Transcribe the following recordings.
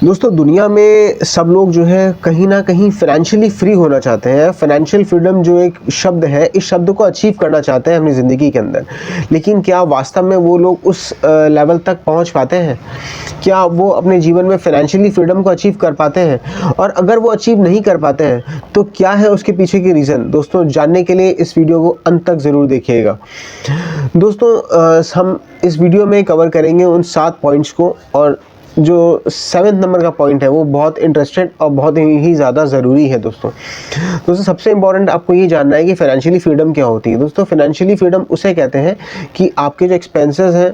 दोस्तों दुनिया में सब लोग जो है कहीं ना कहीं फाइनेंशियली फ्री होना चाहते हैं। फाइनेंशियल फ्रीडम जो एक शब्द है, इस शब्द को अचीव करना चाहते हैं अपनी ज़िंदगी के अंदर। लेकिन क्या वास्तव में वो लोग उस लेवल तक पहुंच पाते हैं? क्या वो अपने जीवन में फाइनेंशियली फ्रीडम को अचीव कर पाते हैं? और अगर वो अचीव नहीं कर पाते हैं तो क्या है उसके पीछे की रीज़न? दोस्तों जानने के लिए इस वीडियो को अंत तक ज़रूर देखिएगा। दोस्तों हम इस वीडियो में कवर करेंगे उन 7 पॉइंट्स को, और जो 7th नंबर का पॉइंट है वो बहुत इंटरेस्टेड और बहुत ही ज़्यादा ज़रूरी है। दोस्तों सबसे इम्पॉर्टेंट आपको ये जानना है कि फाइनेंशियली फ्रीडम क्या होती है। दोस्तों फाइनेंशियली फ्रीडम उसे कहते हैं कि आपके जो एक्सपेंसेस हैं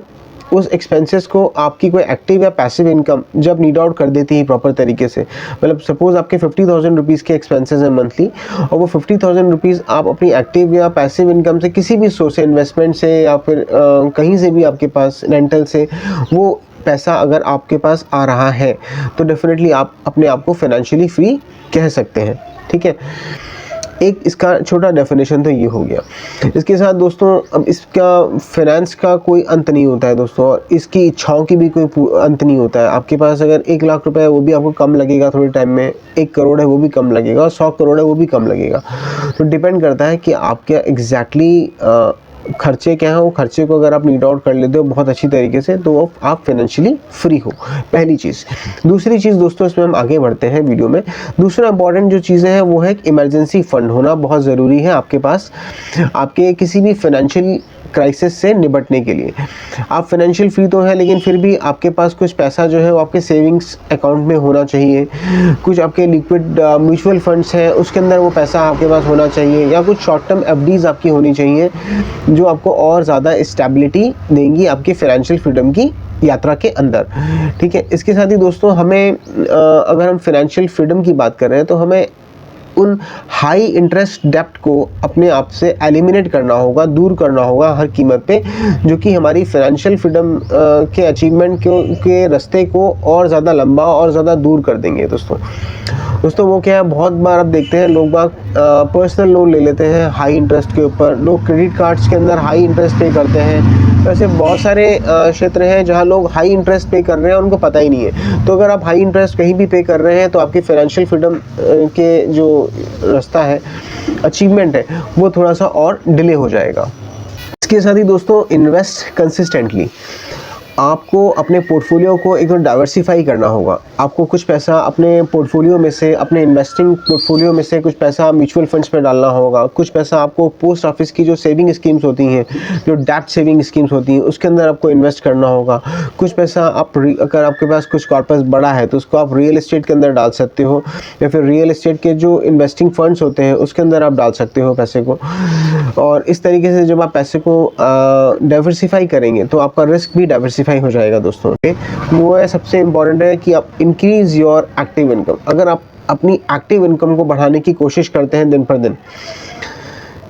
उस एक्सपेंसेस को आपकी कोई एक्टिव या पैसिव इनकम जब नीड आउट कर देती है प्रॉपर तरीके से। मतलब सपोज आपके 50,000 रुपीज़ के एक्सपेंसेस हैं मंथली, और वो 50,000 रुपीज़ आप अपनी एक्टिव या पैसिव इनकम से किसी भी सोर्स से, इन्वेस्टमेंट से या फिर कहीं से भी आपके पास रेंटल से वो पैसा अगर आपके पास आ रहा है तो डेफिनेटली आप अपने आप को फाइनेंशियली फ्री कह सकते हैं। ठीक है, एक इसका छोटा डेफिनेशन तो ये हो गया। इसके साथ दोस्तों अब इसका फाइनेंस का कोई अंत नहीं होता है दोस्तों, और इसकी इच्छाओं की भी कोई अंत नहीं होता है। आपके पास अगर 1 लाख रुपए है वो भी आपको कम लगेगा थोड़े टाइम में, 1 करोड़ है वो भी कम लगेगा, और 100 करोड़ है वो भी कम लगेगा। तो डिपेंड करता है कि आपके एग्जैक्टली खर्चे क्या हैं। वो खर्चे को अगर आप नीड आउट कर लेते हो बहुत अच्छी तरीके से तो आप फाइनेंशियली फ्री हो, पहली चीज़। दूसरी चीज़ दोस्तों, इसमें हम आगे बढ़ते हैं वीडियो में। दूसरा इंपॉर्टेंट जो चीज़ें हैं वो है कि इमरजेंसी फंड होना बहुत ज़रूरी है आपके पास, आपके किसी भी फाइनेंशियल क्राइसिस से निपटने के लिए। आप फाइनेंशियल फ्री तो हैं लेकिन फिर भी आपके पास कुछ पैसा जो है वो आपके सेविंग्स अकाउंट में होना चाहिए। कुछ आपके लिक्विड म्यूचुअल फंड्स हैं उसके अंदर वो पैसा आपके पास होना चाहिए, या कुछ शॉर्ट टर्म एफडीज आपकी होनी चाहिए जो आपको और ज़्यादा स्टेबिलिटी देंगी आपके फाइनेंशियल फ्रीडम की यात्रा के अंदर। ठीक है, इसके साथ ही दोस्तों हमें अगर हम फाइनेंशियल फ्रीडम की बात कर रहे हैं तो हमें उन हाई इंटरेस्ट डेप्ट को अपने आप से एलिमिनेट करना होगा, दूर करना होगा हर कीमत पे, जो कि हमारी फाइनेंशियल फ्रीडम के अचीवमेंट के रास्ते को और ज़्यादा लंबा और ज़्यादा दूर कर देंगे। दोस्तों वो क्या है, बहुत बार आप देखते हैं लोग बाग पर्सनल लोन ले लेते हैं हाई इंटरेस्ट के ऊपर, लोग क्रेडिट कार्ड्स के अंदर हाई इंटरेस्ट पे करते हैं। वैसे बहुत सारे क्षेत्र हैं जहां लोग हाई इंटरेस्ट पे कर रहे हैं, उनको पता ही नहीं है। तो अगर आप हाई इंटरेस्ट कहीं भी पे कर रहे हैं तो आपकी फाइनेंशियल फ्रीडम के जो रास्ता है, अचीवमेंट है, वो थोड़ा सा और डिले हो जाएगा। इसके साथ ही दोस्तों इन्वेस्ट कंसिस्टेंटली। आपको अपने पोर्टफोलियो को एक डाइवर्सिफाई करना होगा। आपको कुछ पैसा अपने पोर्टफोलियो में से, अपने इन्वेस्टिंग पोर्टफोलियो में से कुछ पैसा म्यूचुअल फंड्स में डालना होगा। कुछ पैसा आपको पोस्ट ऑफिस की जो सेविंग स्कीम्स होती हैं, जो डेट सेविंग स्कीम्स होती हैं, उसके अंदर आपको इन्वेस्ट करना होगा। कुछ पैसा अगर आपके पास कुछ कॉर्पस बड़ा है तो उसको आप रियल एस्टेट के अंदर डाल सकते हो, या फिर रियल एस्टेट के जो इन्वेस्टिंग फंड्स होते हैं उसके अंदर आप डाल सकते हो पैसे को। और इस तरीके से जब आप पैसे को डाइवर्सिफाई करेंगे तो आपका रिस्क भी डाइवर्सिफाई हो जाएगा दोस्तों। वो है सबसे इम्पॉर्टेंट है कि आप इंक्रीज योर एक्टिव इनकम। अगर आप अपनी एक्टिव इनकम को बढ़ाने की कोशिश करते हैं दिन पर दिन,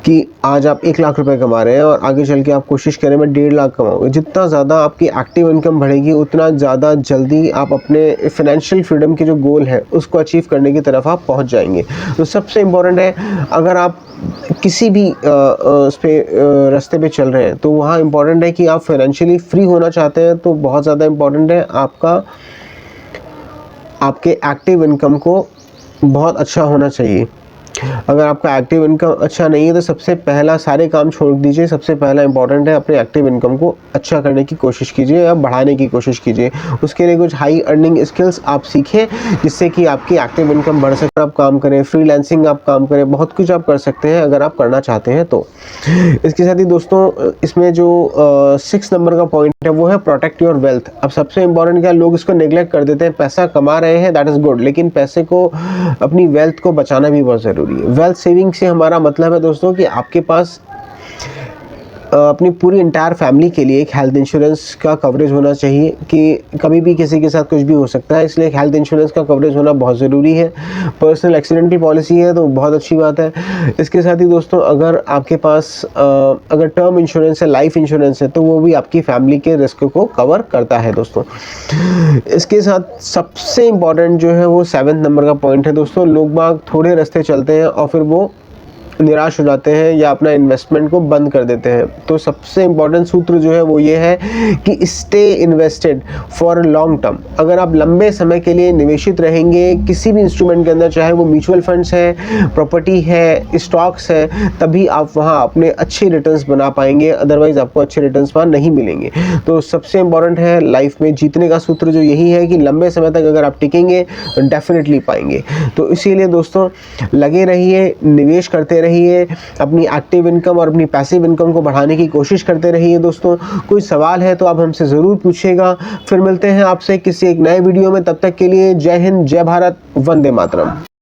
कि आज आप 1 लाख रुपए कमा रहे हैं और आगे चल के आप कोशिश करें मैं 1.5 लाख कमाऊंगा, जितना ज़्यादा आपकी एक्टिव इनकम बढ़ेगी उतना ज़्यादा जल्दी आप अपने फाइनेंशियल फ्रीडम के जो गोल है उसको अचीव करने की तरफ आप पहुंच जाएंगे। तो सबसे इम्पोर्टेंट है, अगर आप किसी भी रास्ते पे चल रहे हैं तो वहाँ इम्पोर्टेंट है कि आप फाइनेंशियली फ्री होना चाहते हैं, तो बहुत ज़्यादा इम्पोर्टेंट है आपके एक्टिव इनकम को बहुत अच्छा होना चाहिए। अगर आपका एक्टिव इनकम अच्छा नहीं है तो सबसे पहला सारे काम छोड़ दीजिए। सबसे पहला इंपॉर्टेंट है अपने एक्टिव इनकम को अच्छा करने की कोशिश कीजिए या बढ़ाने की कोशिश कीजिए। उसके लिए कुछ हाई अर्निंग स्किल्स आप सीखें जिससे कि आपकी एक्टिव इनकम बढ़ सके। आप काम करें, फ्रीलांसिंग आप काम करें, बहुत कुछ आप कर सकते हैं अगर आप करना चाहते हैं तो। इसके साथ ही दोस्तों इसमें जो 6 नंबर का पॉइंट है वो है प्रोटेक्ट योर वेल्थ। अब सबसे इंपॉर्टेंट क्या, लोग इसको नेग्लेक्ट कर देते हैं। पैसा कमा रहे हैं दैट इज़ गुड, लेकिन पैसे को, अपनी वेल्थ को बचाना भी बहुत ज़रूरी है। वेल्थ सेविंग से हमारा मतलब है दोस्तों कि आपके पास अपनी पूरी इंटायर फैमिली के लिए एक हेल्थ इंश्योरेंस का कवरेज होना चाहिए, कि कभी भी किसी के साथ कुछ भी हो सकता है, इसलिए हेल्थ इंश्योरेंस का कवरेज होना बहुत ज़रूरी है। पर्सनल एक्सीडेंटल पॉलिसी है तो बहुत अच्छी बात है। इसके साथ ही दोस्तों अगर आपके पास अगर टर्म इंश्योरेंस है, लाइफ इंश्योरेंस है, तो वो भी आपकी फैमिली के रिस्क को कवर करता है दोस्तों। इसके साथ सबसे इम्पॉर्टेंट जो है वो 7th नंबर का पॉइंट है दोस्तों। लोग बाग थोड़े रास्ते चलते हैं और फिर वो निराश हो जाते हैं या अपना इन्वेस्टमेंट को बंद कर देते हैं। तो सबसे इम्पोर्टेंट सूत्र जो है वो ये है कि stay invested for long term. अगर आप लंबे समय के लिए निवेशित रहेंगे किसी भी इंस्ट्रूमेंट के अंदर, चाहे वो म्यूचुअल फंड्स है, प्रॉपर्टी है, स्टॉक्स है, तभी आप वहाँ अपने अच्छे रिटर्न्स बना पाएंगे, अदरवाइज आपको अच्छे रिटर्न्स वहाँ नहीं मिलेंगे। तो सबसे इम्पोर्टेंट है लाइफ में जीतने का सूत्र जो यही है कि लंबे समय तक अगर आप टिकेंगे तो डेफिनेटली पाएंगे। तो इसीलिए दोस्तों लगे रहिए, निवेश करते रहिए, अपनी एक्टिव इनकम और अपनी पैसिव इनकम को बढ़ाने की कोशिश करते रहिए। दोस्तों कोई सवाल है तो आप हमसे ज़रूर पूछिएगा। फिर मिलते हैं आपसे किसी एक नए वीडियो में, तब तक के लिए जय हिंद, जय भारत, वंदे मातरम।